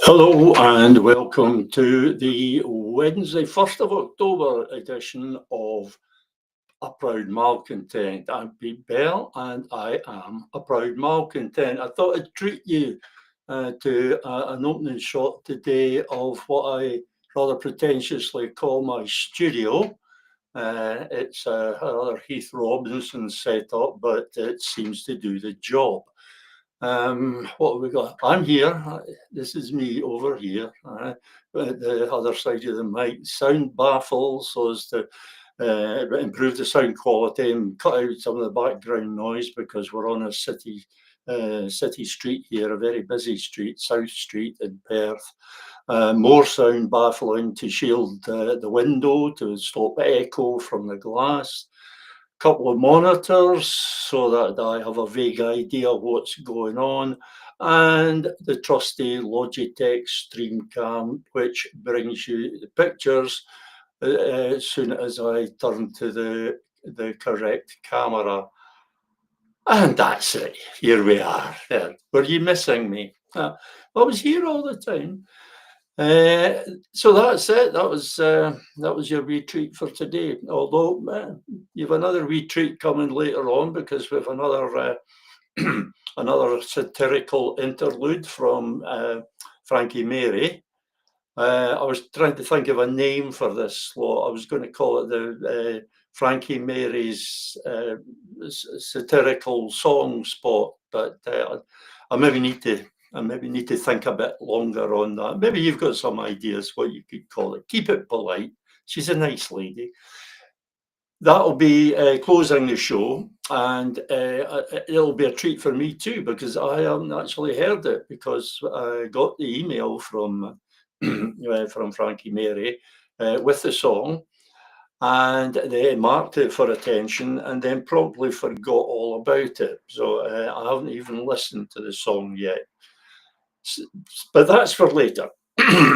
Hello and welcome to the Wednesday, 1st of October edition of A Proud Malcontent. I'm Pete Bell and I am a Proud Malcontent. I thought I'd treat you to an opening shot today of what I rather pretentiously call my studio. It's a rather Heath Robinson setup, but it seems to do the job. What have we got? I'm here. This is me over here. At the other side of the mic, sound baffles so as to improve the sound quality and cut out some of the background noise because we're on a city street here, a very busy street, South Street in Perth. More sound baffling to shield the window to stop echo from the glass. Couple of monitors so that I have a vague idea of what's going on, and the trusty Logitech StreamCam, which brings you the pictures as soon as I turn to the correct camera. And that's it. Here we are. There. Were you missing me? I was here all the time. So that's it. That was your wee treat for today. Although you've another wee treat coming later on because we've another another satirical interlude from Frankie Mary. I was trying to think of a name for this slot. I was going to call it the Frankie Mary's satirical song spot, but I maybe need to think a bit longer on that. Maybe you've got some ideas what you could call it. Keep it polite. She's a nice lady. That'll be closing the show, and it'll be a treat for me too because I haven't actually heard it because I got the email from from Frankie Mary with the song, and they marked it for attention and then promptly forgot all about it. So I haven't even listened to the song yet. But that's for later.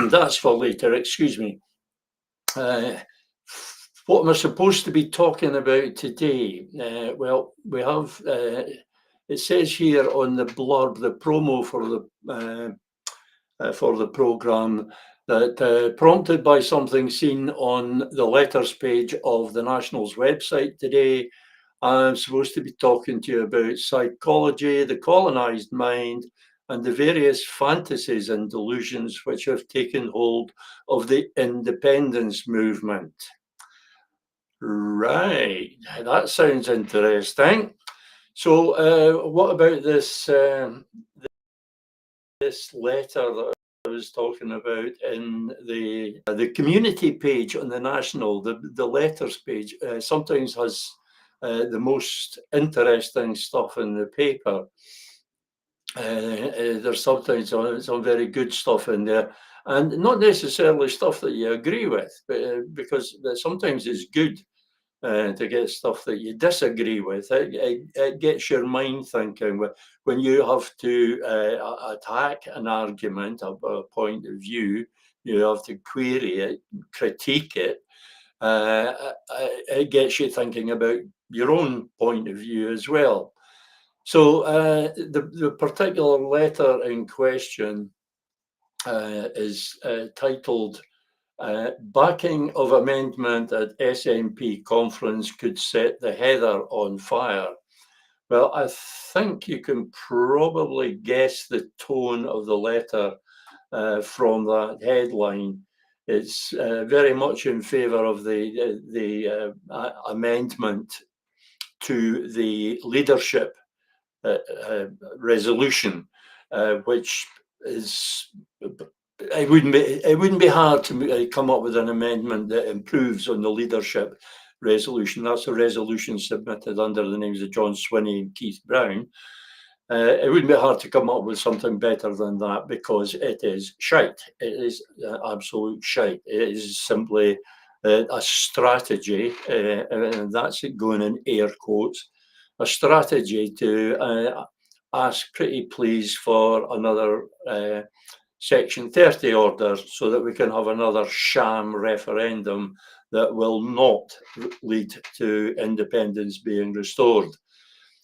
That's for later, excuse me. What am I supposed to be talking about today? Well, we have, it says here on the blurb, the promo for the programme, that prompted by something seen on the letters page of the National's website today, I'm supposed to be talking to you about psychology, the colonised mind, and the various fantasies and delusions which have taken hold of the independence movement. Right, that sounds interesting. So what about this this letter that I was talking about in the community page on the National, the letters page, sometimes has the most interesting stuff in the paper. There's sometimes some very good stuff in there, and not necessarily stuff that you agree with, but, because sometimes it's good to get stuff that you disagree with. It gets your mind thinking. When you have to attack an argument, a point of view, you have to query it, critique it. It gets you thinking about your own point of view as well. So the particular letter in question is titled "Backing of Amendment at SNP Conference Could Set the Heather on Fire." Well, I think you can probably guess the tone of the letter from that headline. It's very much in favour of the amendment to the leadership resolution, which is, it wouldn't be hard to come up with an amendment that improves on the leadership resolution. That's a resolution submitted under the names of John Swinney and Keith Brown. It wouldn't be hard to come up with something better than that because it is shite. It is absolute shite. It is simply a strategy, and that's it going in air quotes, a strategy to ask pretty please for another Section 30 order so that we can have another sham referendum that will not lead to independence being restored.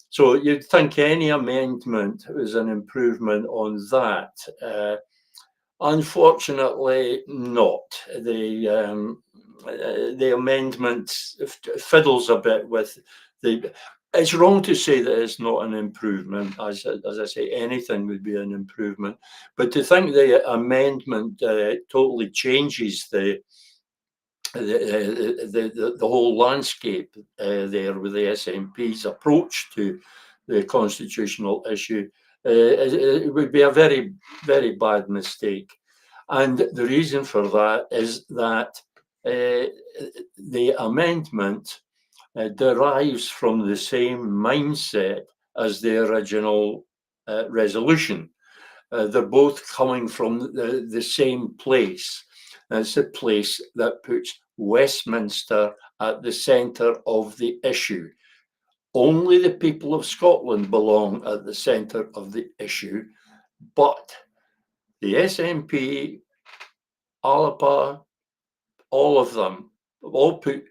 So you'd think any amendment is an improvement on that. Unfortunately, not. The amendment fiddles a bit with the. It's wrong to say that it's not an improvement. As I say, anything would be an improvement. But to think the amendment totally changes the whole landscape there with the SNP's approach to the constitutional issue, it would be a very, very bad mistake. And the reason for that is that the amendment derives from the same mindset as the original resolution. They're both coming from the same place. It's a place that puts Westminster at the centre of the issue. Only the people of Scotland belong at the centre of the issue, but the SNP, ALPA, all of them, all put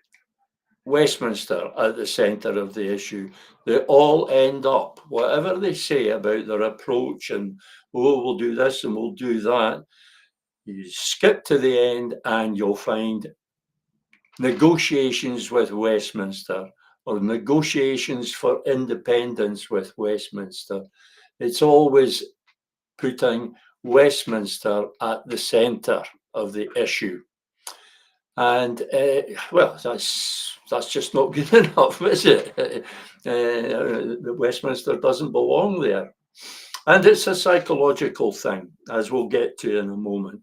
Westminster at the centre of the issue. They all end up, whatever they say about their approach and, oh, we'll do this and we'll do that, you skip to the end and you'll find negotiations with Westminster or negotiations for independence with Westminster. It's always putting Westminster at the centre of the issue. And well, that's just not good enough, is it? Westminster doesn't belong there. And it's a psychological thing, as we'll get to in a moment.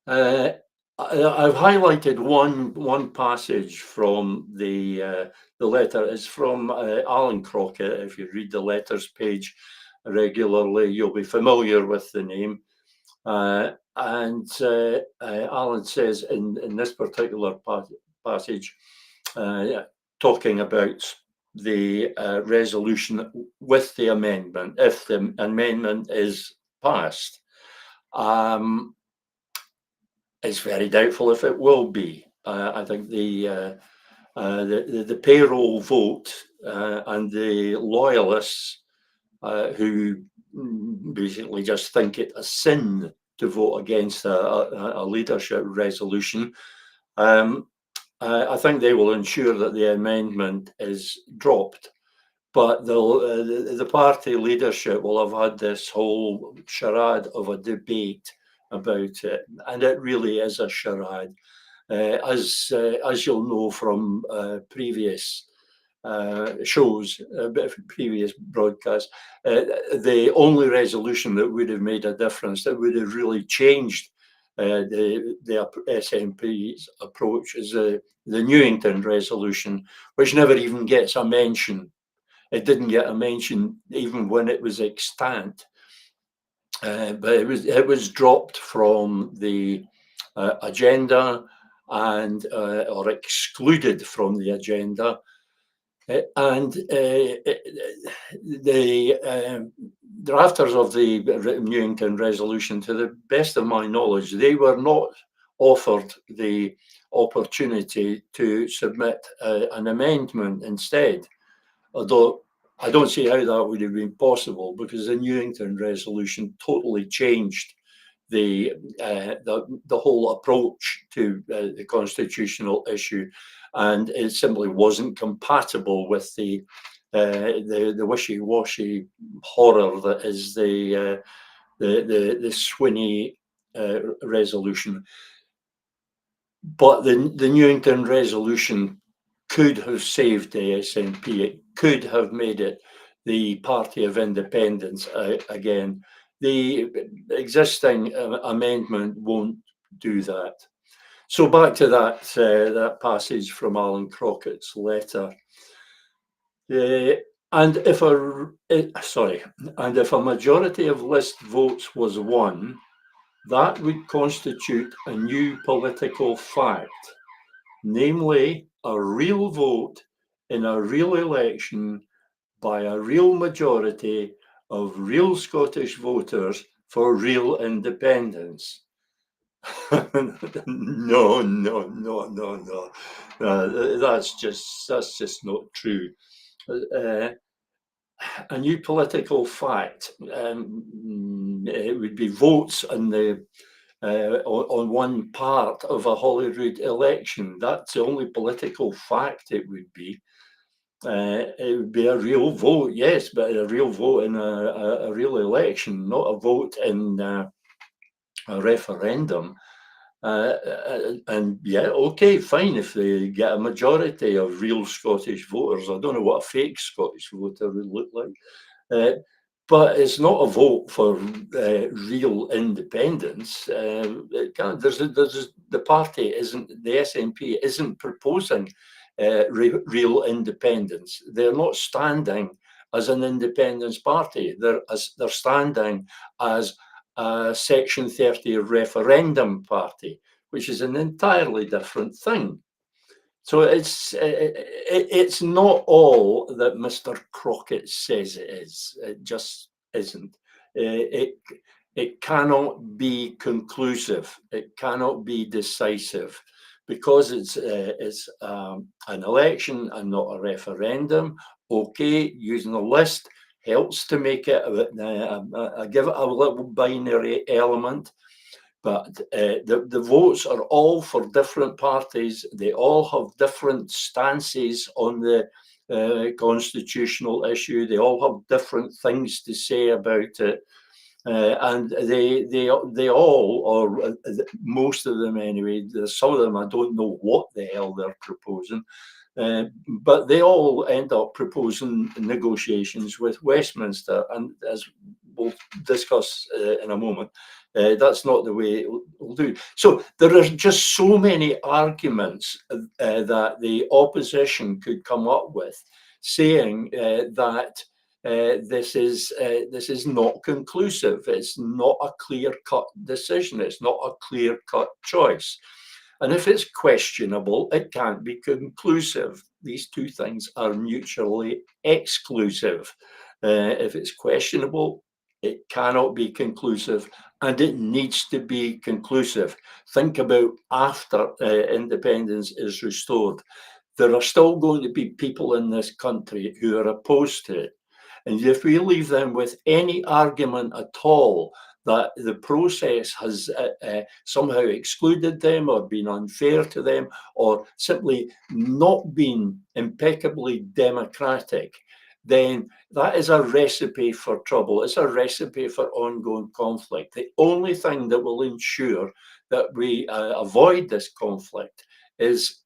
I've highlighted one passage from the letter. It's from Alan Crockett. If you read the letters page regularly, you'll be familiar with the name. And Alan says in this particular passage, talking about the resolution with the amendment, if the amendment is passed, it's very doubtful if it will be. I think the payroll vote and the loyalists who basically just think it a sin to vote against a leadership resolution, I think they will ensure that the amendment is dropped. But the party leadership will have had this whole charade of a debate about it, and it really is a charade. As you'll know from previous shows, previous broadcasts, the only resolution that would have made a difference, that would have really changed the SNP's approach, is the Newington resolution, which never even gets a mention. It didn't get a mention even when it was extant, but it was dropped from the agenda and or excluded from the agenda. And the drafters of the Newington resolution, to the best of my knowledge, they were not offered the opportunity to submit an amendment instead. Although I don't see how that would have been possible, because the Newington resolution totally changed the whole approach to the constitutional issue, and it simply wasn't compatible with the wishy-washy horror that is the Swinney resolution. But the Newington resolution could have saved the SNP. It could have made it the party of independence again. The existing amendment won't do that. So back to that passage from Alan Crockett's letter. And if a majority of list votes was won, that would constitute a new political fact, namely a real vote in a real election by a real majority of real Scottish voters for real independence. No. That's just not true. A new political fact. it would be votes on the on one part of a Holyrood election. That's the only political fact it would be. It would be a real vote, yes, but a real vote in a real election, not a vote in a referendum. And yeah, okay, fine, if they get a majority of real Scottish voters. I don't know what a fake Scottish voter would look like. But it's not a vote for real independence. The party isn't, the SNP isn't proposing real independence. They're not standing as an independence party. They're standing as a Section 30 referendum party, which is an entirely different thing. So it's not all that Mr. Crockett says it is. It just isn't. It cannot be conclusive. It cannot be decisive, because it's an election and not a referendum. Okay, using a list helps to make it give it a little binary element. But the votes are all for different parties. They all have different stances on the constitutional issue. They all have different things to say about it. And they all, or most of them anyway, some of them I don't know what the hell they're proposing, but they all end up proposing negotiations with Westminster. And as we'll discuss in a moment, that's not the way it'll do. So there are just so many arguments that the opposition could come up with, saying that this is not conclusive. It's not a clear-cut decision. It's not a clear-cut choice. And if it's questionable, it can't be conclusive. These two things are mutually exclusive. If it's questionable, it cannot be conclusive, and it needs to be conclusive. Think about after independence is restored. There are still going to be people in this country who are opposed to it. And if we leave them with any argument at all that the process has somehow excluded them or been unfair to them or simply not been impeccably democratic, then that is a recipe for trouble. It's a recipe for ongoing conflict. The only thing that will ensure that we avoid this conflict is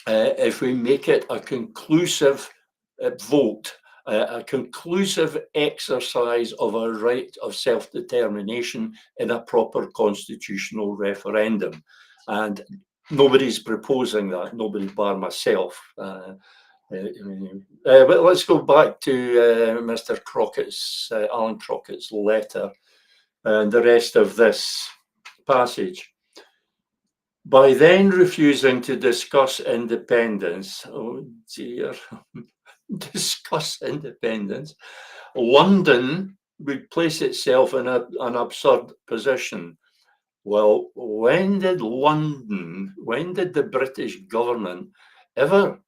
if we make it a conclusive vote, a conclusive exercise of our right of self-determination in a proper constitutional referendum. And nobody's proposing that, nobody bar myself. But let's go back to Mr. Crockett's, Alan Crockett's letter and the rest of this passage. By then refusing to discuss independence, oh dear, discuss independence, London would place itself in an absurd position. Well, when did the British government ever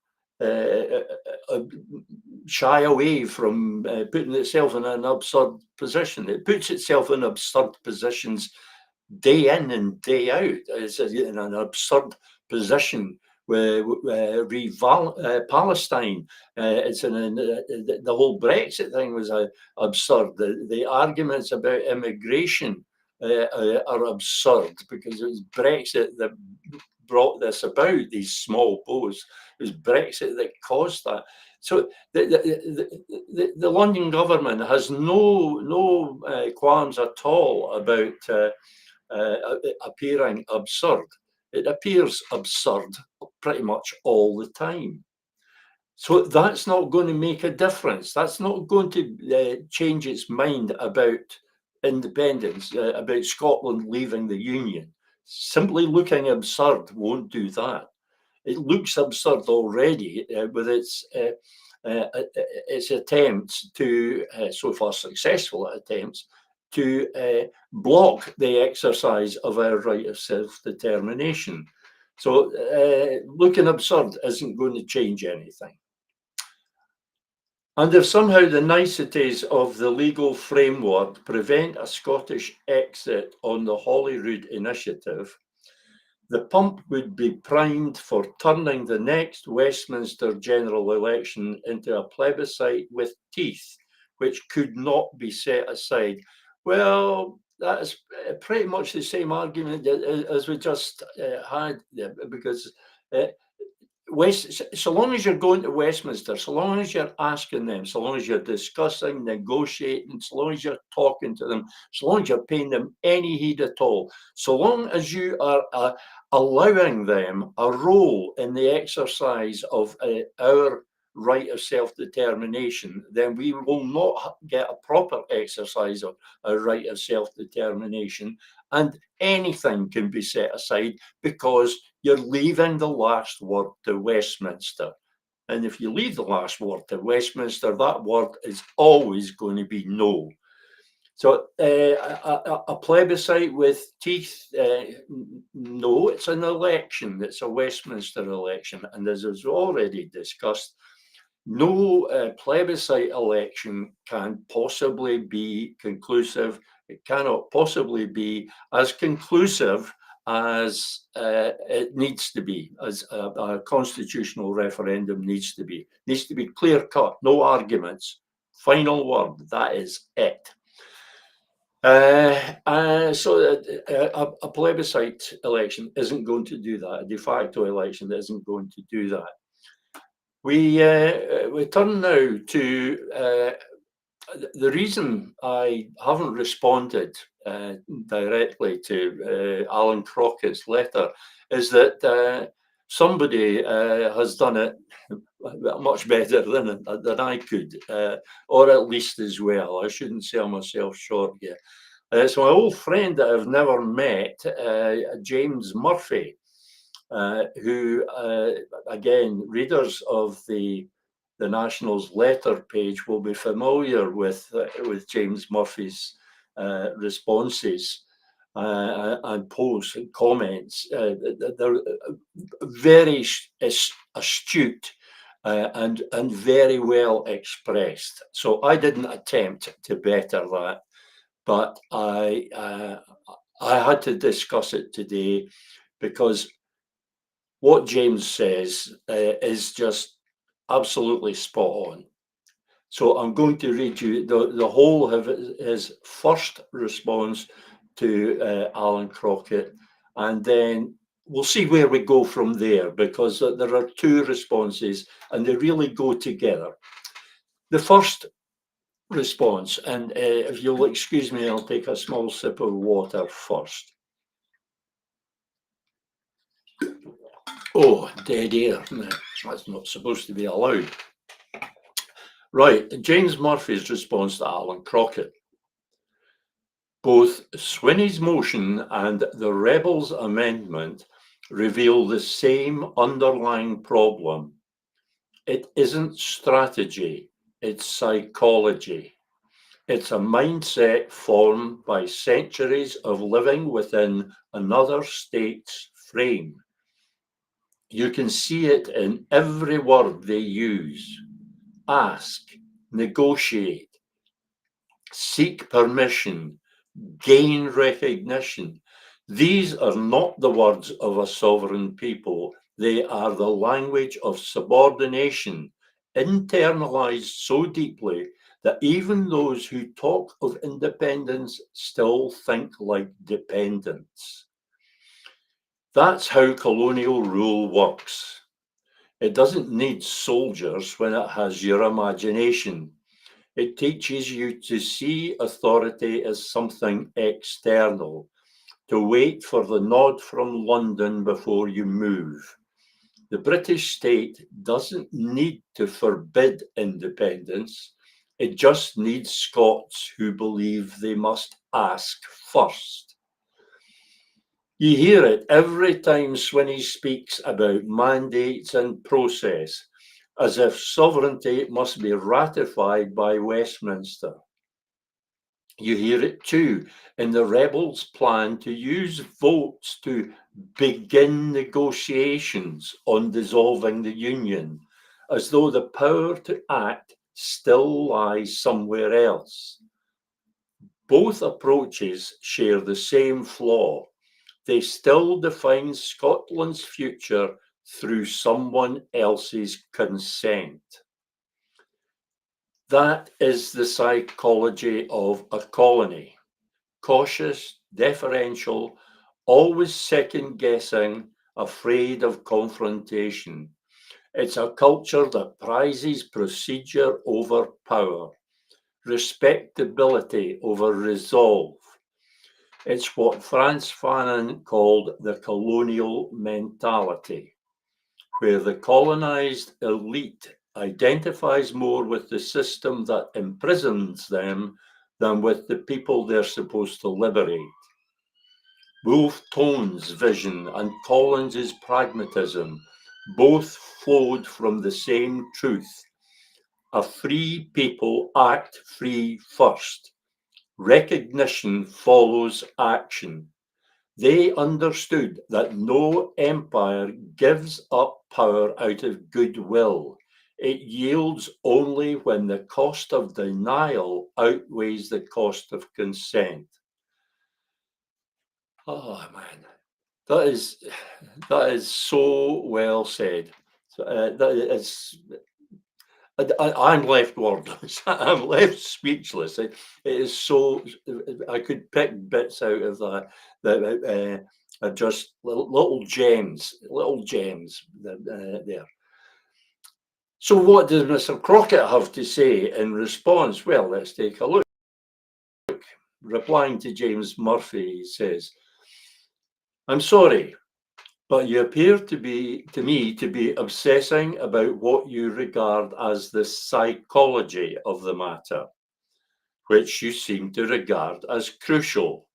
shy away from putting itself in an absurd position? It puts itself in absurd positions day in and day out. It's in an absurd position with Palestine. It's the whole Brexit thing was absurd. The arguments about immigration are absurd, because it was Brexit that brought this about, these small boats. It was Brexit that caused that. So the London government has no qualms at all about appearing absurd. It appears absurd pretty much all the time. So that's not going to make a difference. That's not going to change its mind about independence, about Scotland leaving the Union. Simply looking absurd won't do that. It looks absurd already with its attempts to, so far successful attempts, to block the exercise of our right of self-determination. So looking absurd isn't going to change anything. And if somehow the niceties of the legal framework prevent a Scottish exit on the Holyrood initiative, the pump would be primed for turning the next Westminster general election into a plebiscite with teeth, which could not be set aside. Well, that is pretty much the same argument as we just had, because so long as you're going to Westminster, so long as you're asking them, so long as you're discussing, negotiating, so long as you're talking to them, so long as you're paying them any heed at all, so long as you are allowing them a role in the exercise of our right of self-determination, then we will not get a proper exercise of our right of self-determination, and anything can be set aside because you're leaving the last word to Westminster. And if you leave the last word to Westminster, that word is always going to be no. So a plebiscite with teeth, no, it's an election. It's a Westminster election. And as is already discussed, no plebiscite election can possibly be conclusive. It cannot possibly be as conclusive as it needs to be, as a constitutional referendum needs to be. It needs to be clear cut, no arguments. Final word, that is it. So a plebiscite election isn't going to do that. A de facto election isn't going to do that. We turn now to the reason I haven't responded directly to Alan Crockett's letter is that somebody has done it much better than I could, or at least as well. I shouldn't sell myself short yet. It's my old friend that I've never met, James Murphy, who, again, readers of the National's letter page will be familiar with James Murphy's responses and posts and comments. They're very astute and very well expressed. So I didn't attempt to better that, but I had to discuss it today because what James says is just absolutely spot on. So I'm going to read you the whole of his first response to Alan Crockett, and then we'll see where we go from there, because there are two responses and they really go together. The first response, and if you'll excuse me, I'll take a small sip of water first. Oh, dead air. That's not supposed to be allowed. Right, James Murphy's response to Alan Crockett. Both Swinney's motion and the Rebels' amendment reveal the same underlying problem. It isn't strategy, it's psychology. It's a mindset formed by centuries of living within another state's frame. You can see it in every word they use. Ask, negotiate, seek permission, gain recognition. These are not the words of a sovereign people. They are the language of subordination, internalized so deeply that even those who talk of independence still think like dependents. That's how colonial rule works. It doesn't need soldiers when it has your imagination. It teaches you to see authority as something external, to wait for the nod from London before you move. The British state doesn't need to forbid independence. It just needs Scots who believe they must ask first. You hear it every time Swinney speaks about mandates and process, as if sovereignty must be ratified by Westminster. You hear it too in the rebels' plan to use votes to begin negotiations on dissolving the Union, as though the power to act still lies somewhere else. Both approaches share the same flaw. They still define Scotland's future through someone else's consent. That is the psychology of a colony. Cautious, deferential, always second-guessing, afraid of confrontation. It's a culture that prizes procedure over power, respectability over resolve. It's what Frantz Fanon called the colonial mentality, where the colonized elite identifies more with the system that imprisons them than with the people they're supposed to liberate. Wolfe Tone's vision and Collins's pragmatism both flowed from the same truth. A free people act free first. Recognition follows action. They understood that no empire gives up power out of goodwill. It yields only when the cost of denial outweighs the cost of consent. Oh man, that is so well said. I'm left wordless. I'm left speechless. It is so. I could pick bits out of that are just little gems there. So, what does Mr. Crockett have to say in response? Well, let's take a look. Replying to James Murphy, he says, "I'm sorry, but you appear to me to be obsessing about what you regard as the psychology of the matter, which you seem to regard as crucial,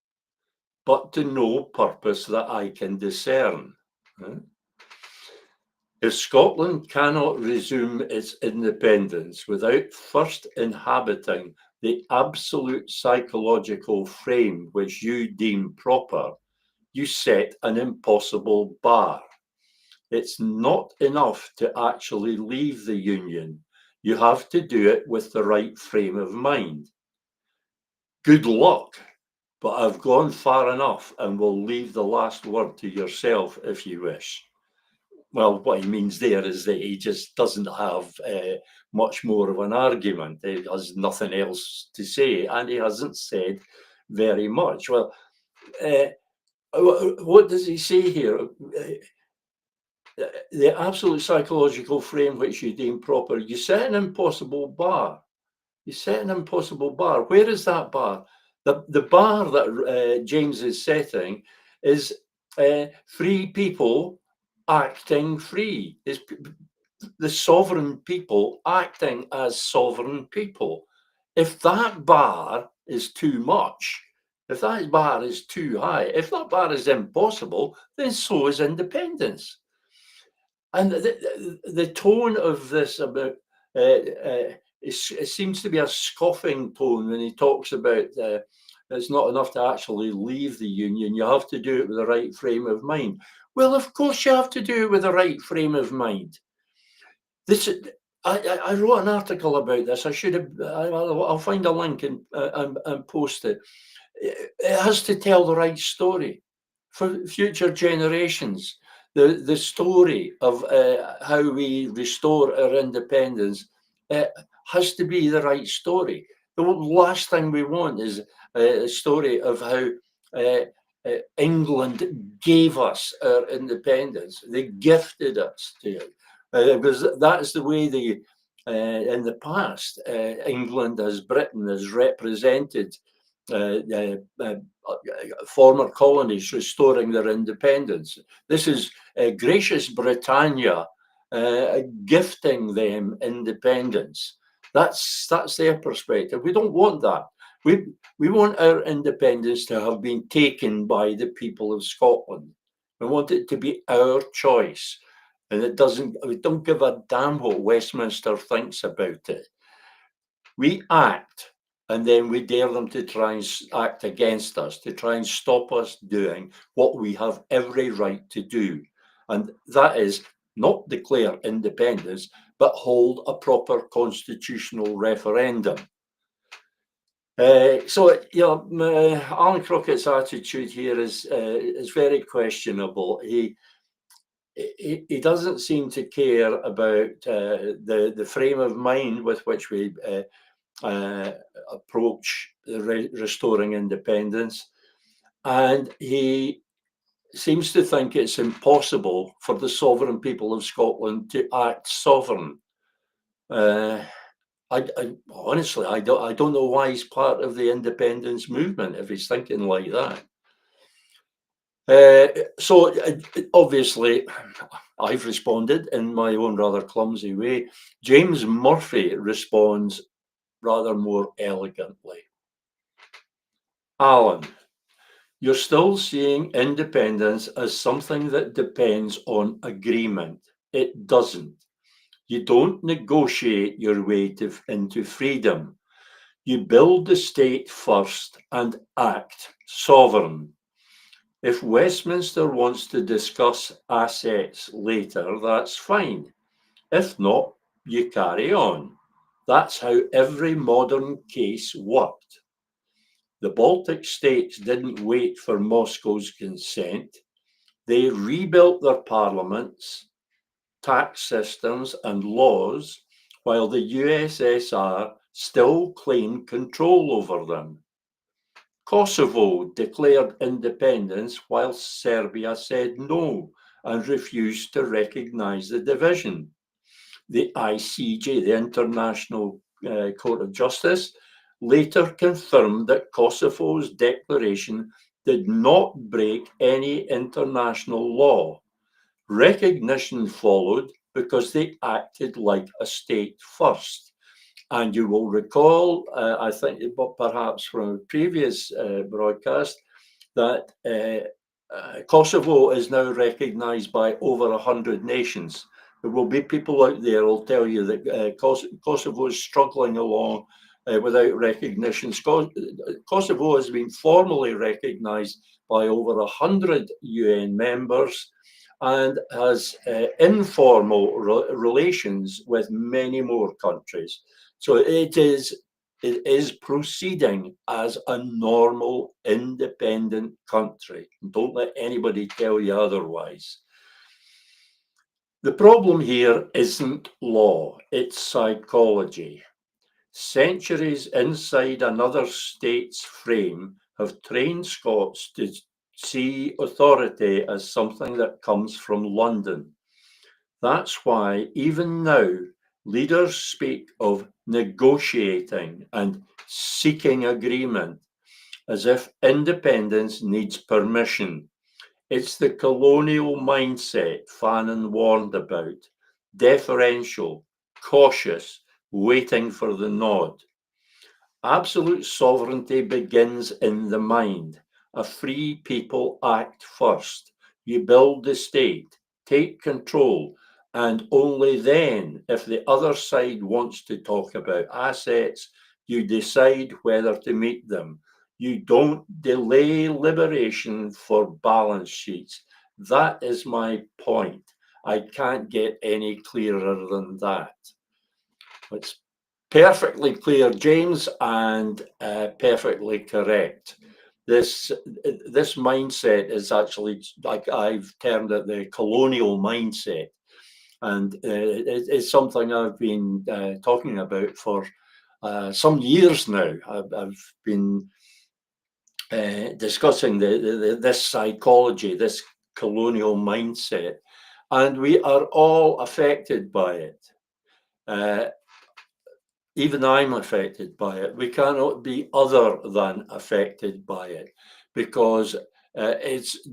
but to no purpose that I can discern. If Scotland cannot resume its independence without first inhabiting the absolute psychological frame which you deem proper, you set an impossible bar. It's not enough to actually leave the Union. You have to do it with the right frame of mind. Good luck, but I've gone far enough and will leave the last word to yourself if you wish." Well, what he means there is that he just doesn't have much more of an argument. He has nothing else to say, and he hasn't said very much. Well, what does he say here? The absolute psychological frame which you deem proper, you set an impossible bar. You set an impossible bar. Where is that bar? The bar that James is setting is free people acting free. Is the sovereign people acting as sovereign people. If that bar is too much, if that bar is too high, if that bar is impossible, then so is independence. And the tone of this about it seems to be a scoffing tone when he talks about it's not enough to actually leave the Union. You have to do it with the right frame of mind. Well, of course you have to do it with the right frame of mind. I wrote an article about this. I'll find a link and post it. It has to tell the right story for future generations. The story of how we restore our independence has to be the right story. The last thing we want is a story of how England gave us our independence. They gifted us to it. Because that's the way in the past, England as Britain has represented former colonies restoring their independence. This is gracious Britannia gifting them independence. That's their perspective. We don't want that. We want our independence to have been taken by the people of Scotland. We want it to be our choice. And we don't give a damn what Westminster thinks about it. We act, and then we dare them to try and act against us, to try and stop us doing what we have every right to do. And that is not declare independence, but hold a proper constitutional referendum. Alan Crockett's attitude here is very questionable. He doesn't seem to care about the frame of mind with which we approach restoring independence, and he seems to think it's impossible for the sovereign people of Scotland to act sovereign. Honestly, I don't know why he's part of the independence movement if he's thinking like that. So obviously, I've responded in my own rather clumsy way. James Murphy responds rather more elegantly. Alan, you're still seeing independence as something that depends on agreement. It doesn't. You don't negotiate your way into freedom. You build the state first and act sovereign. If Westminster wants to discuss assets later, that's fine. If not, you carry on. That's how every modern case worked. The Baltic states didn't wait for Moscow's consent. They rebuilt their parliaments, tax systems, and laws, while the USSR still claimed control over them. Kosovo declared independence while Serbia said no and refused to recognize the division. The ICJ, the International Court of Justice, later confirmed that Kosovo's declaration did not break any international law. Recognition followed because they acted like a state first. And you will recall, I think, perhaps from a previous broadcast, that Kosovo is now recognized by over 100 nations. There will be people out there who will tell you that Kosovo is struggling along without recognition. Kosovo has been formally recognized by over 100 UN members and has informal relations with many more countries. So it is proceeding as a normal, independent country. Don't let anybody tell you otherwise. The problem here isn't law, it's psychology. Centuries inside another state's frame have trained Scots to see authority as something that comes from London. That's why, even now, leaders speak of negotiating and seeking agreement as if independence needs permission. It's the colonial mindset Fanon warned about, deferential, cautious, waiting for the nod. Absolute sovereignty begins in the mind. A free people act first. You build the state, take control, and only then, if the other side wants to talk about assets, you decide whether to meet them. You don't delay liberation for balance sheets. That is my point. I can't get any clearer than that. It's perfectly clear, James, and perfectly correct. This mindset is actually, like I've termed it, the colonial mindset. And it's something I've been talking about for some years now. I've been discussing this psychology, this colonial mindset, and we are all affected by it. Even I'm affected by it. We cannot be other than affected by it because it's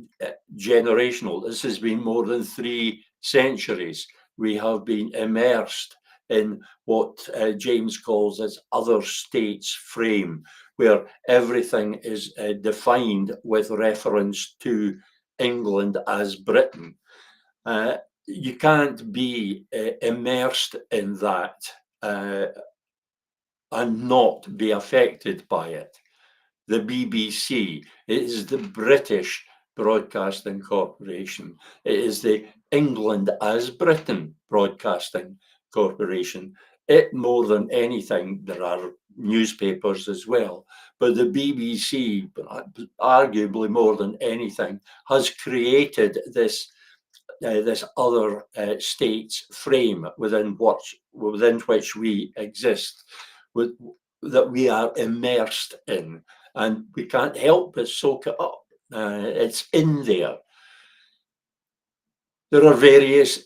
generational. This has been more than 3 centuries. We have been immersed in what James calls as other states frame, where everything is defined with reference to England as Britain. You can't be immersed in that and not be affected by it. The BBC, it is the British Broadcasting Corporation, it is the England as Britain Broadcasting corporation. It, more than anything, there are newspapers as well, but the BBC, arguably more than anything, has created this other state's frame within which we exist, that we are immersed in, and we can't help but soak it up. It's in there. There are various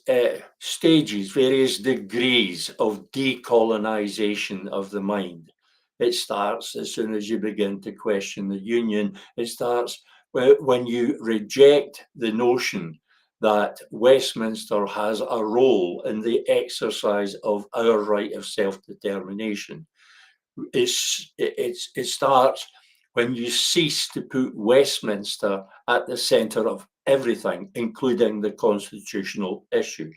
stages, various degrees of decolonization of the mind. It starts as soon as you begin to question the union. It starts when you reject the notion that Westminster has a role in the exercise of our right of self-determination. It starts when you cease to put Westminster at the centre of everything, including the constitutional issue.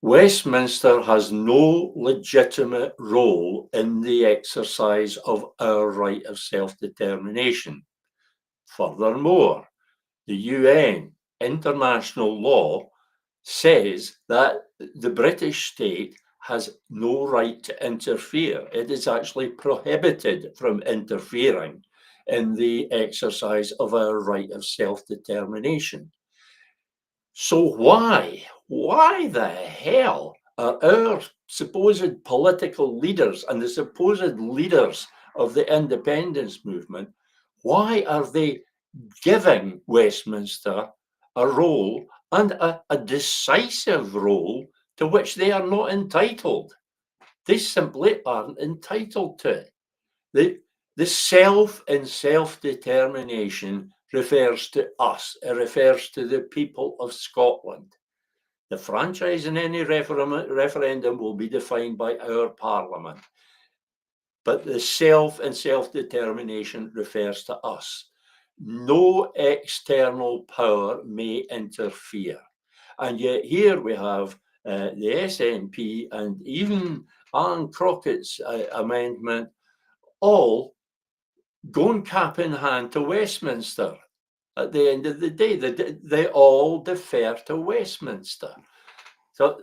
Westminster has no legitimate role in the exercise of our right of self-determination. Furthermore, the UN, international law, says that the British state has no right to interfere. It is actually prohibited from interfering in the exercise of our right of self-determination. So why the hell are our supposed political leaders and the supposed leaders of the independence movement, why are they giving Westminster a role, and a decisive role, to which they are not entitled? They simply aren't entitled to it. The self and self-determination refers to us. It refers to the people of Scotland. The franchise in any referendum will be defined by our parliament. But the self and self-determination refers to us. No external power may interfere. And yet here we have the SNP and even Alan Crockett's amendment all going cap in hand to Westminster. At the end of the day, they all defer to Westminster. So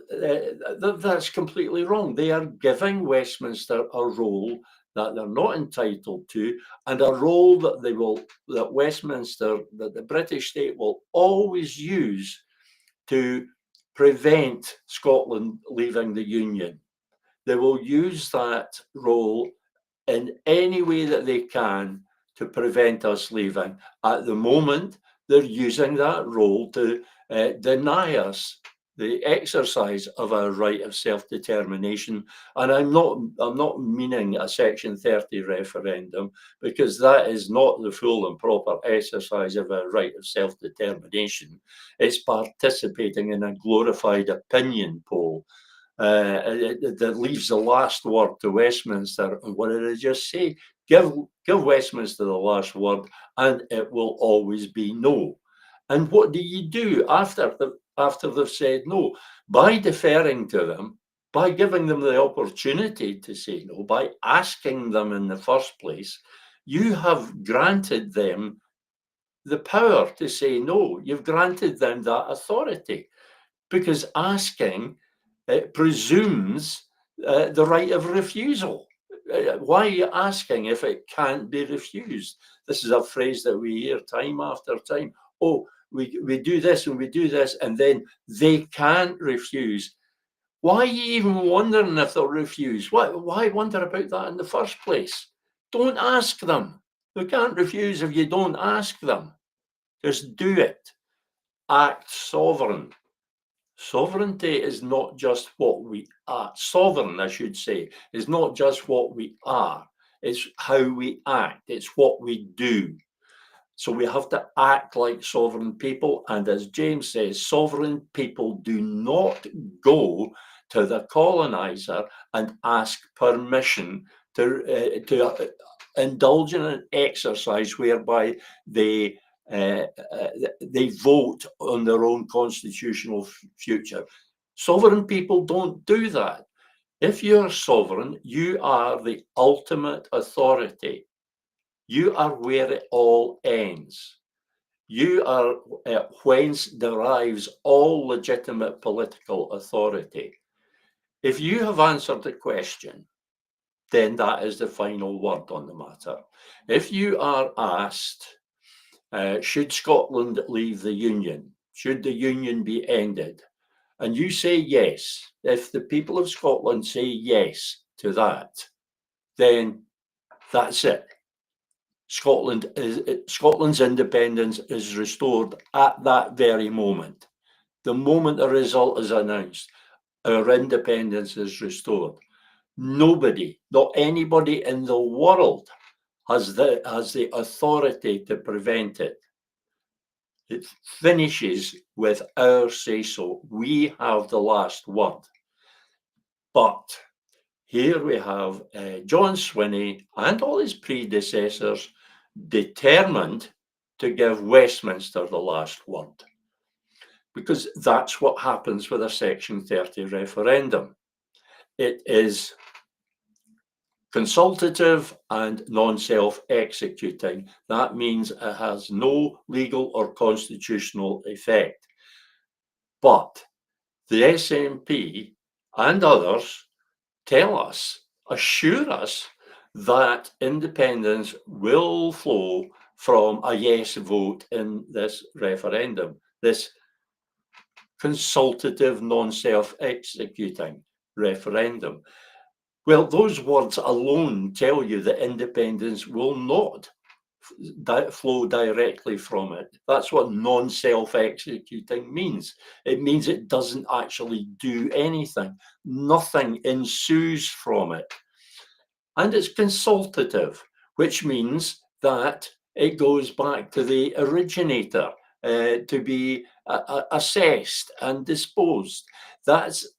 that's completely wrong. They are giving Westminster a role that they're not entitled to, and a role that the British state will always use to prevent Scotland leaving the Union. They will use that role in any way that they can to prevent us leaving. At the moment, they're using that role to deny us the exercise of our right of self-determination. And I'm not meaning a Section 30 referendum, because that is not the full and proper exercise of our right of self-determination. It's participating in a glorified opinion poll that leaves the last word to Westminster. And what did I just say? Give Westminster the last word, and it will always be no. And what do you do after they've said no? By deferring to them, by giving them the opportunity to say no, by asking them in the first place, you have granted them the power to say no. You've granted them that authority, because asking presumes the right of refusal. Why are you asking if it can't be refused? This is a phrase that we hear time after time. Oh, we do this and we do this, and then they can't refuse. Why are you even wondering if they'll refuse? Why wonder about that in the first place? Don't ask them. They can't refuse if you don't ask them. Just do it. Act sovereign. Sovereignty is not just what we are. Sovereign, I should say, is not just what we are. It's how we act. It's what we do. So we have to act like sovereign people. And as James says, sovereign people do not go to the colonizer and ask permission to indulge in an exercise whereby they vote on their own constitutional future. Sovereign people don't do that. If you're sovereign, you are the ultimate authority. You are where it all ends. You are whence derives all legitimate political authority. If you have answered the question, then that is the final word on the matter. If you are asked, should Scotland leave the Union? Should the Union be ended? And you say yes. If the people of Scotland say yes to that, then that's it. Scotland's independence is restored at that very moment. The moment the result is announced, our independence is restored. Nobody, not anybody in the world, has the authority to prevent it. It finishes with our say so. We have the last word. But here we have John Swinney and all his predecessors determined to give Westminster the last word, because that's what happens with a Section 30 referendum. It is consultative and non-self-executing. That means it has no legal or constitutional effect. But the SNP and others tell us, assure us, that independence will flow from a yes vote in this referendum, this consultative, non-self-executing referendum. Well, those words alone tell you that independence will not flow directly from it. That's what non-self-executing means. It means it doesn't actually do anything. Nothing ensues from it. And it's consultative, which means that it goes back to the originator to be assessed and disposed. That's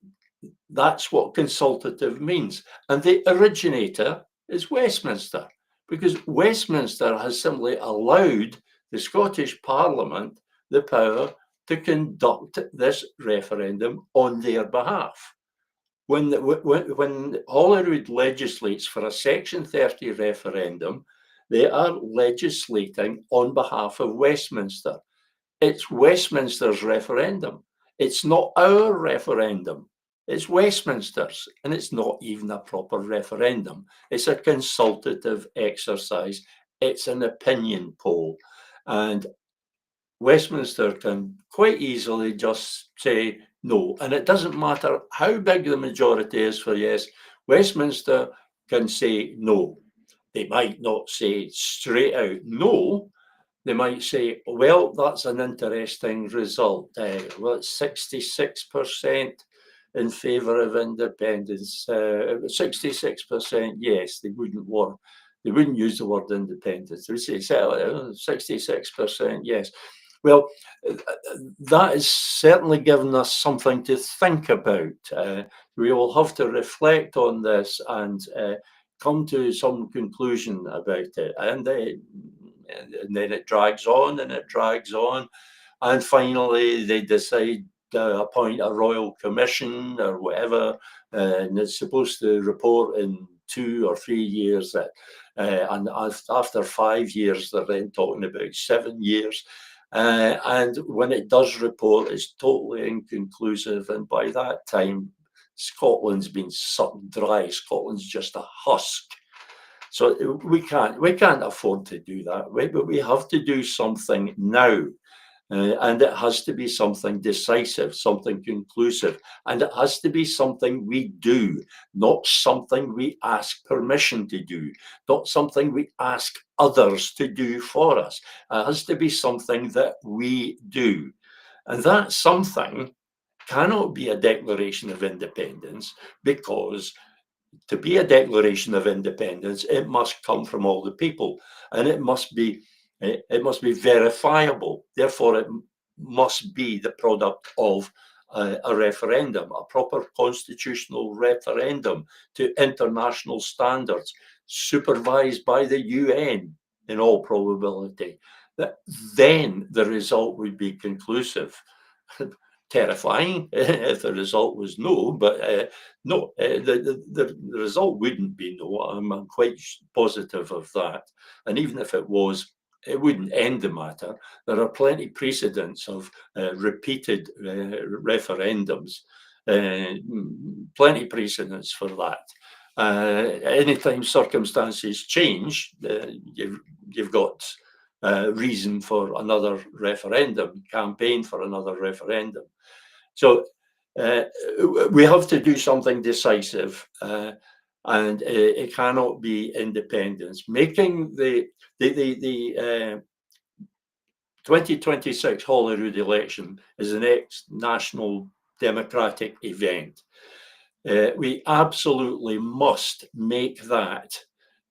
what consultative means. And the originator is Westminster, because Westminster has simply allowed the Scottish Parliament the power to conduct this referendum on their behalf. When Holyrood legislates for a Section 30 referendum, they are legislating on behalf of Westminster. It's Westminster's referendum. It's not our referendum. It's Westminster's, and it's not even a proper referendum. It's a consultative exercise. It's an opinion poll. And Westminster can quite easily just say no. And it doesn't matter how big the majority is for yes, Westminster can say no. They might not say straight out no. They might say, well, that's an interesting result. Well, it's 66% in favour of independence. 66% yes, they wouldn't use the word independence. They would say 66% yes. Well, that has certainly given us something to think about. We will have to reflect on this and come to some conclusion about it. And then it drags on and it drags on. And finally, they decide to appoint a royal commission or whatever, and it's supposed to report in 2 or 3 years. And after 5 years, they're then talking about 7 years. And when it does report, it's totally inconclusive. And by that time, Scotland's been sucked dry. Scotland's just a husk. So we can't afford to do that, right? But we have to do something now. And it has to be something decisive, something conclusive. And it has to be something we do, not something we ask permission to do, not something we ask others to do for us. It has to be something that we do. And that something cannot be a declaration of independence, because to be a declaration of independence, it must come from all the people, and it must be verifiable. Therefore, it must be the product of a referendum, a proper constitutional referendum to international standards, supervised by the UN in all probability. Then the result would be conclusive. Terrifying if the result was no, but no, the result wouldn't be no. I'm quite positive of that. And even if it was, it wouldn't end the matter. There are plenty precedents of repeated referendums Plenty precedents for that. Anytime circumstances change, you've got reason for another referendum, campaign for another referendum. So we have to do something decisive, and it cannot be independence. Making the 2026 Holyrood election is the next national democratic event. We absolutely must make that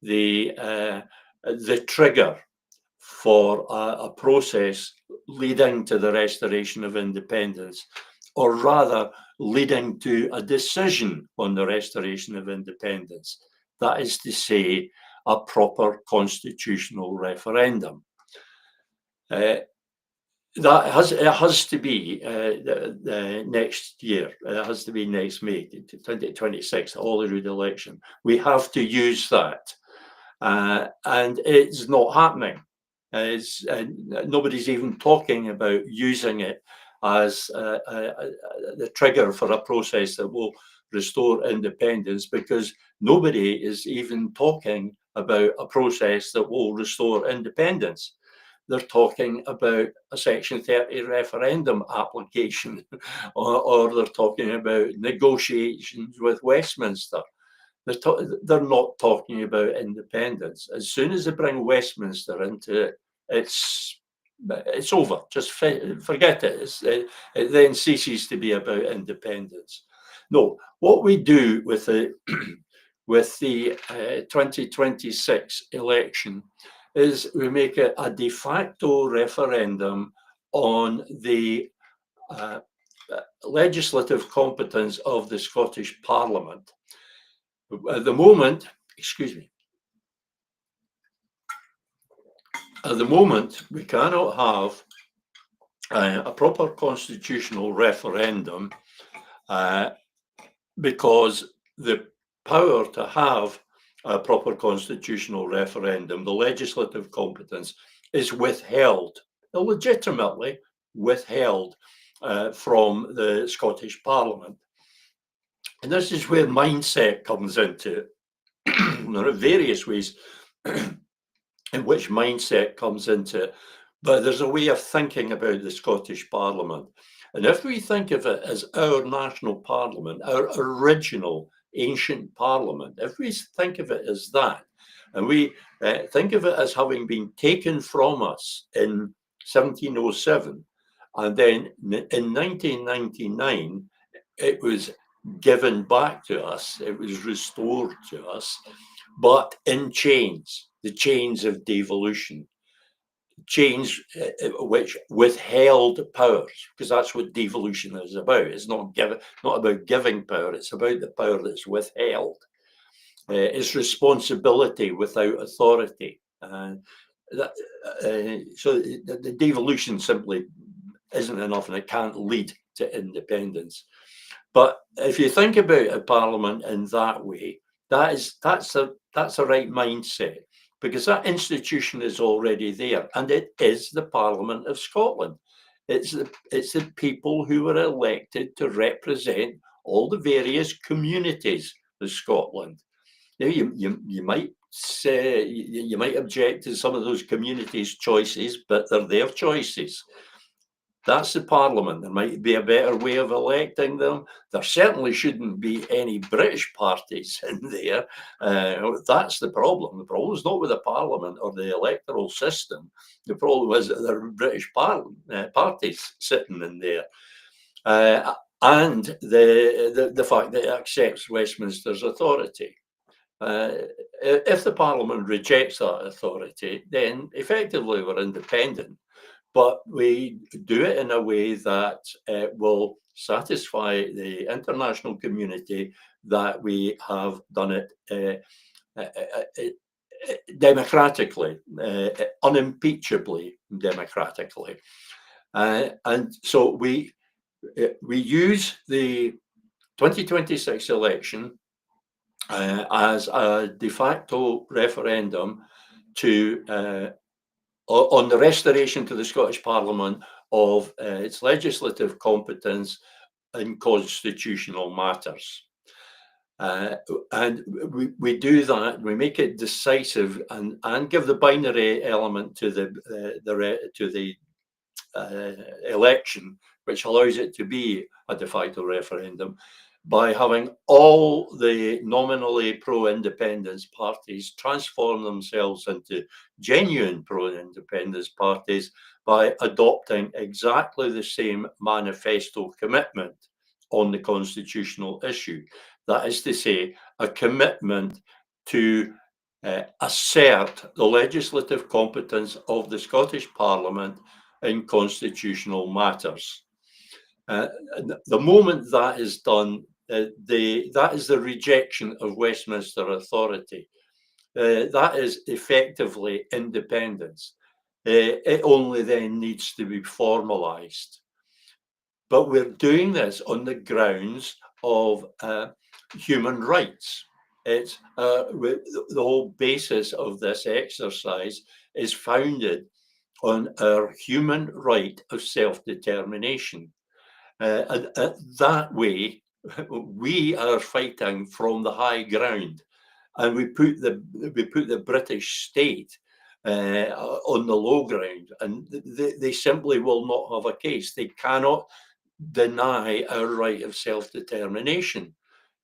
the trigger for a process leading to the restoration of independence, or rather leading to a decision on the restoration of independence. That is to say, a proper constitutional referendum. It has to be next year. It has to be next May, 2026, Holyrood election. We have to use that, and it's not happening. Nobody's even talking about using it as the trigger for a process that will restore independence, because nobody is even talking about a process that will restore independence. They're talking about a Section 30 referendum application, or they're talking about negotiations with Westminster. They're not talking about independence. As soon as they bring Westminster into it, it's over. Just forget it. It then ceases to be about independence. No, what we do with the with the 2026 election is we make it a de facto referendum on the legislative competence of the Scottish Parliament. At the moment, we cannot have a proper constitutional referendum because the power to have a proper constitutional referendum, the legislative competence, is withheld, illegitimately withheld from the Scottish Parliament. And this is where mindset comes into it. There are various ways in which mindset comes into it, but there's a way of thinking about the Scottish Parliament. And if we think of it as our national parliament, our original ancient parliament, if we think of it as that, and we think of it as having been taken from us in 1707, and then in 1999, it was given back to us, it was restored to us, but in chains, the chains of devolution, chains which withheld powers, because that's what devolution is about. It's not about giving power, it's about the power that's withheld. It's responsibility without authority. So the devolution simply isn't enough, and it can't lead to independence. But if you think about a parliament in that way, that's the right mindset, because that institution is already there, and it is the Parliament of Scotland. It's the people who were elected to represent all the various communities of Scotland. Now, you might say, you might object to some of those communities' choices, but they're their choices. That's the Parliament. There might be a better way of electing them. There certainly shouldn't be any British parties in there. That's the problem. The problem is not with the Parliament or the electoral system. The problem is that there are British parties sitting in there. And the fact that it accepts Westminster's authority. If the Parliament rejects that authority, then effectively we're independent. But we do it in a way that will satisfy the international community that we have done it democratically, unimpeachably democratically. And so we use the 2026 election as a de facto referendum to on the restoration to the Scottish Parliament of its legislative competence in constitutional matters. And we do that. We make it decisive and give the binary element to the election, which allows it to be a de facto referendum, by having all the nominally pro-independence parties transform themselves into genuine pro-independence parties by adopting exactly the same manifesto commitment on the constitutional issue. That is to say, a commitment to assert the legislative competence of the Scottish Parliament in constitutional matters. The moment that is done, that is the rejection of Westminster authority. That is effectively independence. It only then needs to be formalised. But we're doing this on the grounds of human rights. It's the whole basis of this exercise is founded on our human right of self-determination. And that way, we are fighting from the high ground, and we put the British state on the low ground, and they simply will not have a case. They cannot deny our right of self-determination.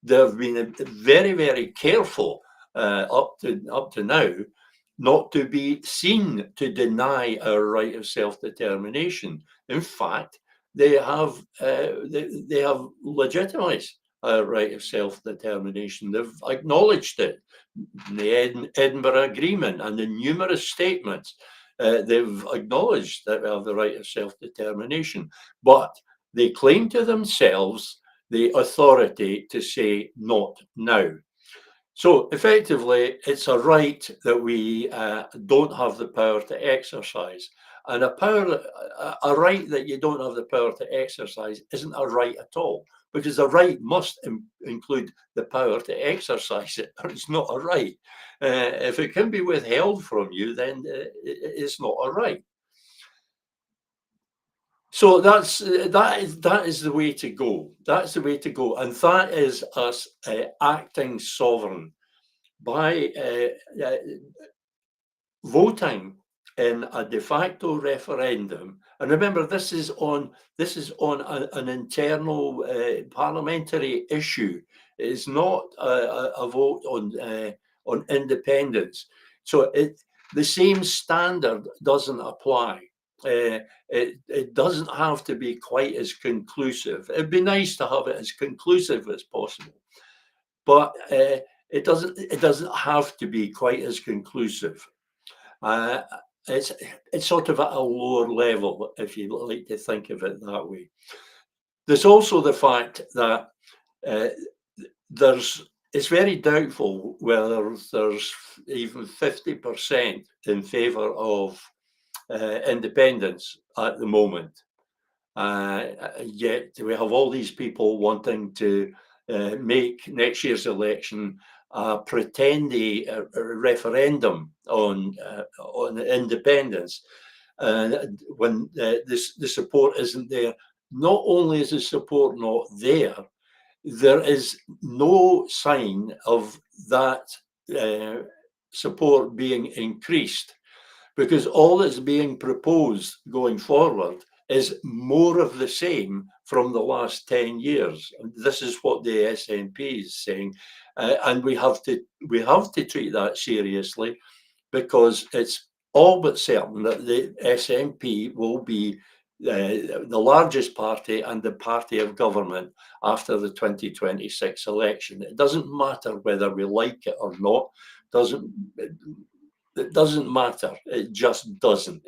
They've been very, very careful up to now not to be seen to deny our right of self-determination. In fact, they have legitimized our right of self-determination. They've acknowledged it in the Edinburgh Agreement and in numerous statements. They've acknowledged that we have the right of self-determination, but they claim to themselves the authority to say not now. So effectively, it's a right that we don't have the power to exercise. And a right that you don't have the power to exercise isn't a right at all, because a right must include the power to exercise it, or it's not a right. If it can be withheld from you, then it's not a right. So that is the way to go. That's the way to go, and that is us acting sovereign by voting in a de facto referendum. And remember, this is on an internal parliamentary issue. It is not a vote on independence. So the same standard doesn't apply. It doesn't have to be quite as conclusive. It'd be nice to have it as conclusive as possible, but it doesn't have to be quite as conclusive. It's sort of at a lower level, if you like to think of it that way. There's also the fact that it's very doubtful whether there's even 50% in favour of independence at the moment. Yet we have all these people wanting to make next year's election a pretendy referendum on independence. When the support isn't there, not only is the support not there, there is no sign of that support being increased, because all that's being proposed going forward is more of the same from the last 10 years. And this is what the SNP is saying. And we have to treat that seriously, because it's all but certain that the SNP will be the largest party and the party of government after the 2026 election. It doesn't matter whether we like it or not. It doesn't matter. It just doesn't.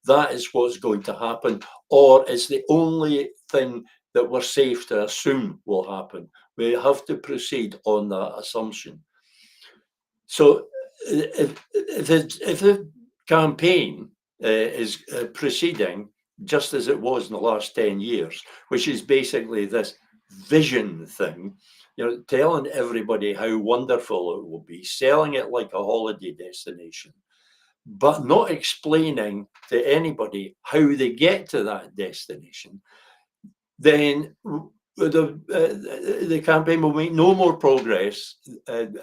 That is what's going to happen, or it's the only thing that we're safe to assume will happen. We have to proceed on that assumption. So if the campaign is proceeding just as it was in the last 10 years, which is basically this vision thing, telling everybody how wonderful it will be, selling it like a holiday destination, but not explaining to anybody how they get to that destination, then the campaign will make no more progress than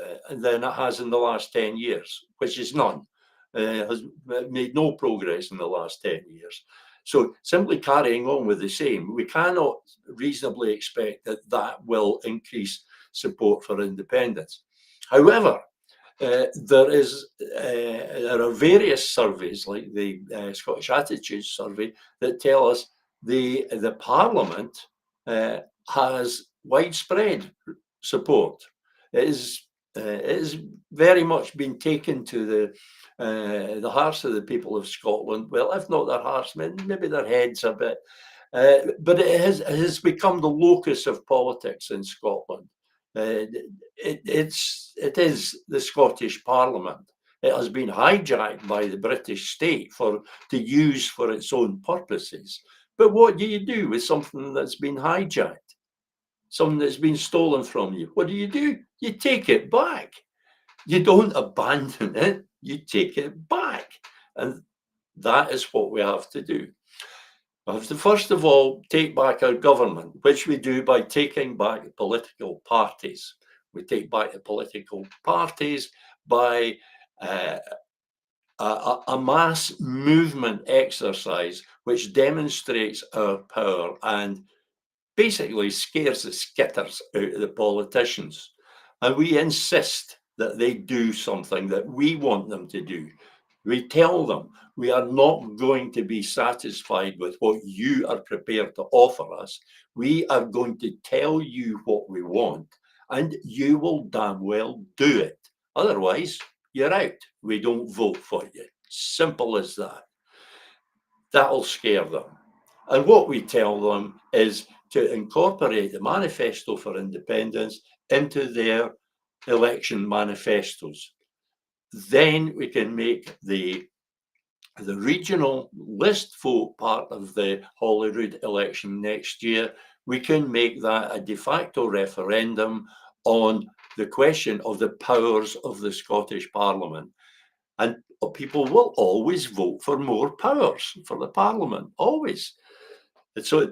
it has in the last 10 years, which is none. Has made no progress in the last 10 years. So simply carrying on with the same, we cannot reasonably expect that that will increase support for independence. However, there are various surveys, like the Scottish Attitudes Survey, that tell us the Parliament has widespread support. It is very much been taken to the hearts of the people of Scotland. Well, if not their hearts, maybe their heads a bit. But it has become the locus of politics in Scotland. It is the Scottish Parliament. It has been hijacked by the British state to use for its own purposes. But what do you do with something that's been hijacked? Something that's been stolen from you? What do? You take it back. You don't abandon it, you take it back. And that is what we have to do. We have to, first of all, take back our government, which we do by taking back political parties. We take back the political parties by a mass movement exercise which demonstrates our power and basically scares the skitters out of the politicians. And we insist that they do something that we want them to do. We tell them we are not going to be satisfied with what you are prepared to offer us. We are going to tell you what we want, and you will damn well do it. Otherwise, you're out. We don't vote for you. Simple as that. That'll scare them. And what we tell them is to incorporate the Manifesto for Independence into their election manifestos. Then we can make the regional list vote part of the Holyrood election next year. We can make that a de facto referendum on the question of the powers of the Scottish Parliament. And people will always vote for more powers for the Parliament, always. And so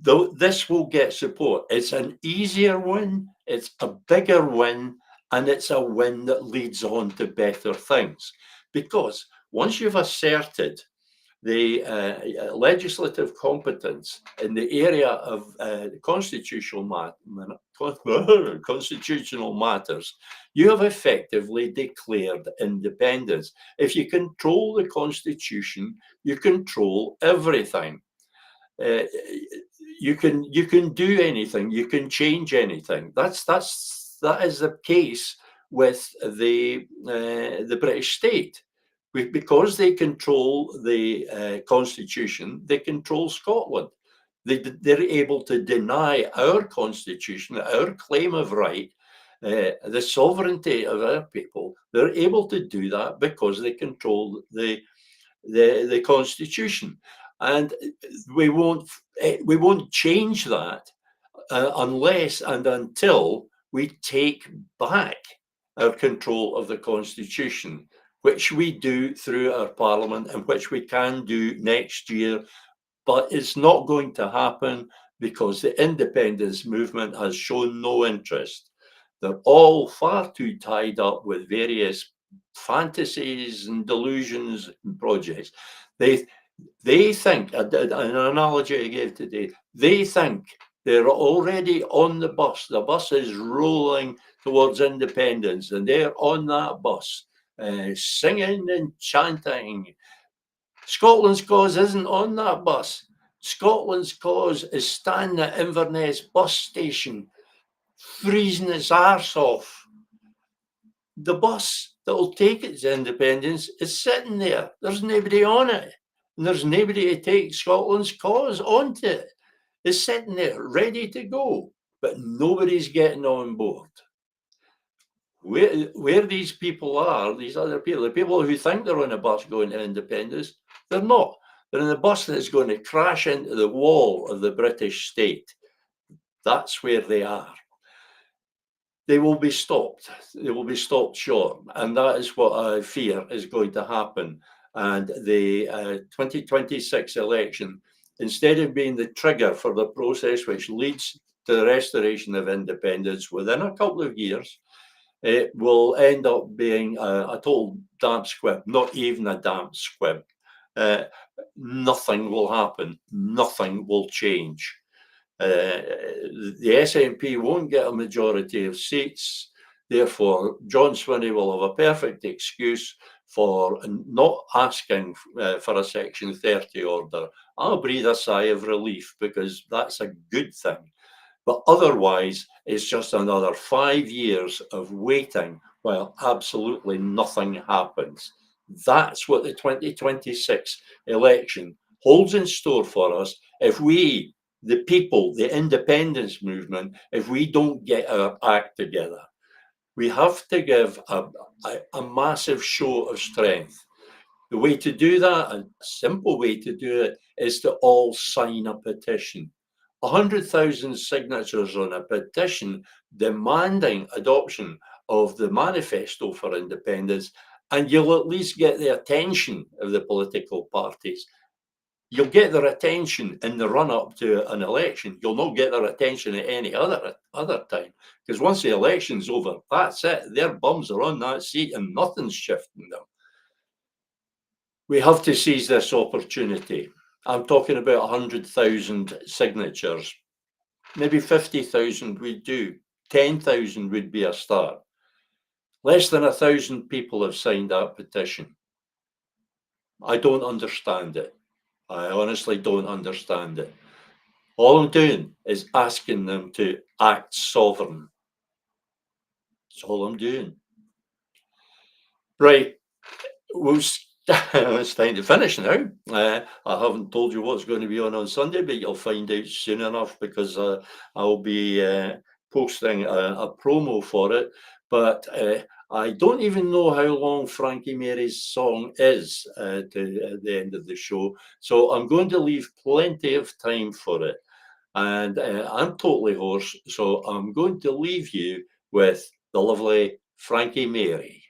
this will get support. It's an easier win, it's a bigger win, and it's a win that leads on to better things. Because once you've asserted the legislative competence in the area of constitutional matters, you have effectively declared independence. If you control the Constitution, you control everything. You can do anything. You can change anything. That is the case with the British state. Because they control the Constitution, they control Scotland. They're able to deny our Constitution, our claim of right, the sovereignty of our people. They're able to do that because they control the Constitution. And we won't change that unless and until we take back our control of the Constitution, which we do through our Parliament and which we can do next year. But it's not going to happen because the independence movement has shown no interest. They're all far too tied up with various fantasies and delusions and projects. They think, an analogy I gave today, they think they're already on the bus. The bus is rolling towards independence, and they're on that bus, singing and chanting. Scotland's cause isn't on that bus. Scotland's cause is standing at Inverness bus station, freezing its arse off. The bus that will take its independence is sitting there. There's nobody on it. And there's nobody to take Scotland's cause onto it. It's sitting there, ready to go, but nobody's getting on board. Where these people are, these other people, the people who think they're on a bus going to independence, they're not. They're in a bus that's going to crash into the wall of the British state. That's where they are. They will be stopped. They will be stopped short. And that is what I fear is going to happen. And the 2026 election, instead of being the trigger for the process which leads to the restoration of independence within a couple of years, it will end up being a total damp squib, not even a damp squib. Nothing will happen. Nothing will change. The SNP won't get a majority of seats. Therefore, John Swinney will have a perfect excuse for not asking for a Section 30 order. I'll breathe a sigh of relief because that's a good thing. But otherwise, it's just another 5 years of waiting while absolutely nothing happens. That's what the 2026 election holds in store for us if we, the people, the independence movement, if we don't get our act together. We have to give a massive show of strength. The way to do that, a simple way to do it, is to all sign a petition. 100,000 signatures on a petition demanding adoption of the Manifesto for Independence, and you'll at least get the attention of the political parties. You'll get their attention in the run-up to an election. You'll not get their attention at any other time, because once the election's over, that's it. Their bums are on that seat and nothing's shifting them. We have to seize this opportunity. I'm talking about 100,000 signatures. Maybe 50,000 would do. 10,000 would be a start. Less than 1,000 people have signed that petition. I don't understand it. I honestly don't understand it. All I'm doing is asking them to act sovereign. That's all I'm doing. Right. It's time to finish now. I haven't told you what's going to be on Sunday, but you'll find out soon enough because I'll be posting a promo for it. But I don't even know how long Frankie Mary's song is at the end of the show. So I'm going to leave plenty of time for it. And I'm totally hoarse, so I'm going to leave you with the lovely Frankie Mary.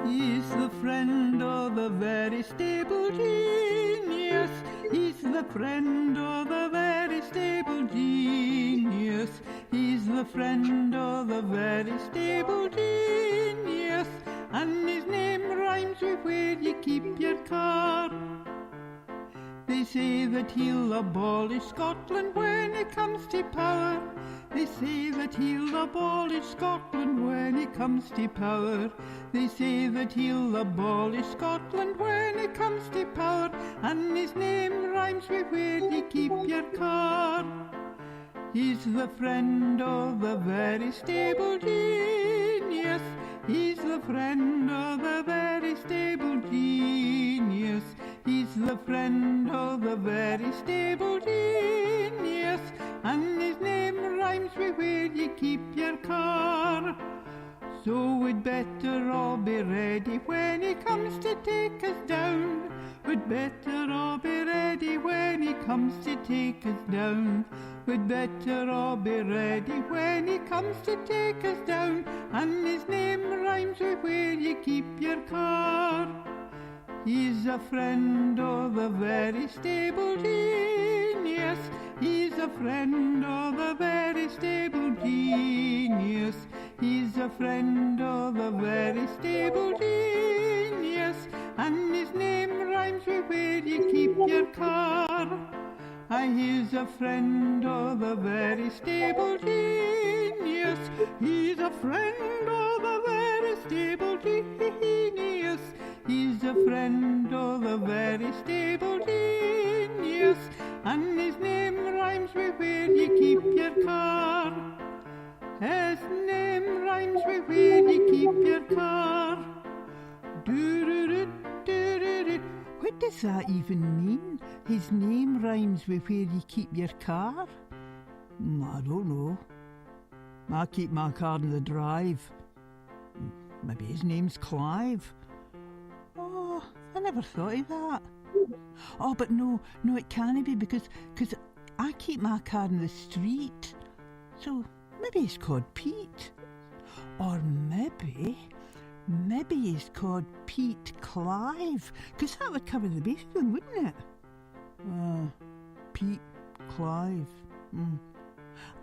He's the friend of the very stable genius. He's the friend of the very stable genius. He's the friend of the very stable genius. And his name rhymes with where you keep your car. They say that he'll abolish Scotland when it comes to power. They say that he'll abolish Scotland when it comes to power. They say that he'll abolish Scotland when it comes to power. And his name rhymes with where you keep your car. He's the friend of the very stable genius. He's the friend of the very stable genius. He's the friend of the very stable genius. And his name rhymes with where you keep your car. So we'd better all be ready when he comes to take us down. We'd better all be ready when he comes to take us down. We'd better all be ready when he comes to take us down. And his name rhymes with where you keep your car. He's a friend of the very stable genius. He's a friend of the very stable genius. He's a friend of the very stable genius. And his name rhymes with where you keep your car. He's a friend of the very stable genius. He's a friend of the very stable genius. He's a friend of the very stable genius. And his name rhymes with where you keep your car. His name rhymes with where you keep your car. Do-do-do-do-do-do. What does that even mean? His name rhymes with where you keep your car? I don't know. I keep my car in the drive. Maybe his name's Clive. Oh, I never thought of that. Oh, but no, it can't be because I keep my car in the street. So maybe he's called Pete. Or maybe he's called Pete Clive, because that would cover the bases, wouldn't it? Pete Clive.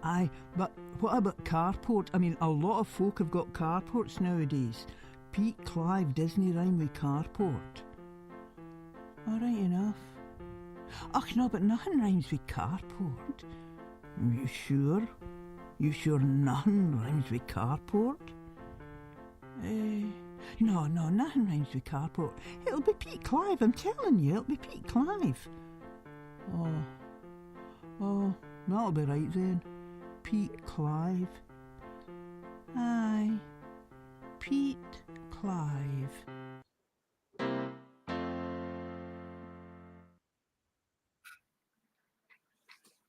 Aye, but what about carport? I mean, a lot of folk have got carports nowadays. Pete Clive doesn't rhyme with carport. All right enough. Ach no, but nothing rhymes with carport. You sure? You sure nothing rhymes with carport? No, nothing rhymes with carport. It'll be Pete Clive, I'm telling you, it'll be Pete Clive. Oh, that'll be right then. Pete Clive. Aye, Pete Clive.